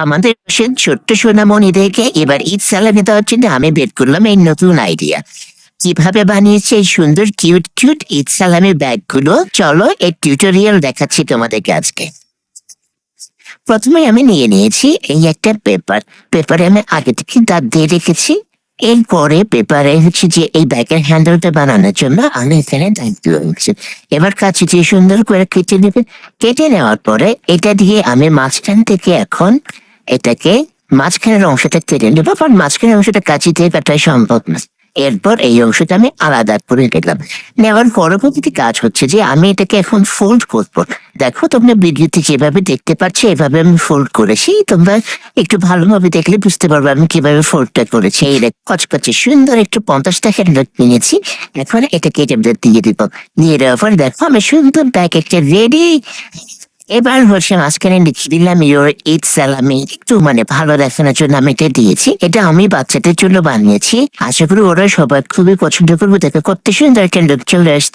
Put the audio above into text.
আমাদের সে ছোট্ট সোনামণি দেখে এবার ঈদ সালামি দেওয়ার জন্য আমি বের করলাম এই নতুন আইডিয়া। কিভাবে বানিয়েছে এই সুন্দর কিউট কিউট ঈদ সালামি ব্যাগগুলো, চলো এই টিউটোরিয়াল দেখাচ্ছি তোমাদেরকে আজকে। প্রথমে আমি নিয়ে নিয়েছি এই একটা পেপারে আমি আগে থেকে দাঁত দিয়ে রেখেছি। এরপরে পেপারে হচ্ছে যে এই ব্যাগের হ্যান্ডেলটা বানানোর জন্য আমি এখানে দাঁত দিয়ে রেখেছি। এবার কাছে দিয়ে সুন্দর করে কেটে নেবে। কেটে নেওয়ার পরে এটা দিয়ে আমি মাঝখান থেকে এখন এটাকে মাঝখানের অংশটা কেটে নেবো, কারণ মাঝখানের অংশটা কাঁচি দিয়ে কাটাই সম্ভব না। এরপর এই অংশটা আমি আলাদা করে নিলাম। নেওয়ার পরবর্তী কাজ হচ্ছে যে আমি এটাকে এখন ফোল্ড করবো। দেখো তোমরা ভিডিওতে যেভাবে দেখতে পাচ্ছ এভাবে আমি ফোল্ড করেছি, তোমরা একটু ভালোভাবে দেখলে বুঝতে পারবে আমি কিভাবে ফোল্ডটা করেছি। এই দেখ কচকচে সুন্দর একটু 50 টাকার নোট নিয়েছি। এখন এটাকে এটা দিয়ে দিব, দিয়ে দেওয়ার পর দেখো আমি সুন্দর ব্যাগ একটা রেডি। এবার হচ্ছে মাঝখানে লিখে দিলাম ইওর ঈদ সালামি, একটু ভালো দেখানোর জন্য আমি এটা দিয়েছি। এটা আমি বাচ্চাদের জন্য বানিয়েছি, আশা করি ওরা সবাই খুবই পছন্দ করবে। দেখে করতে সুন্দর একটা লোক চলে আসছে।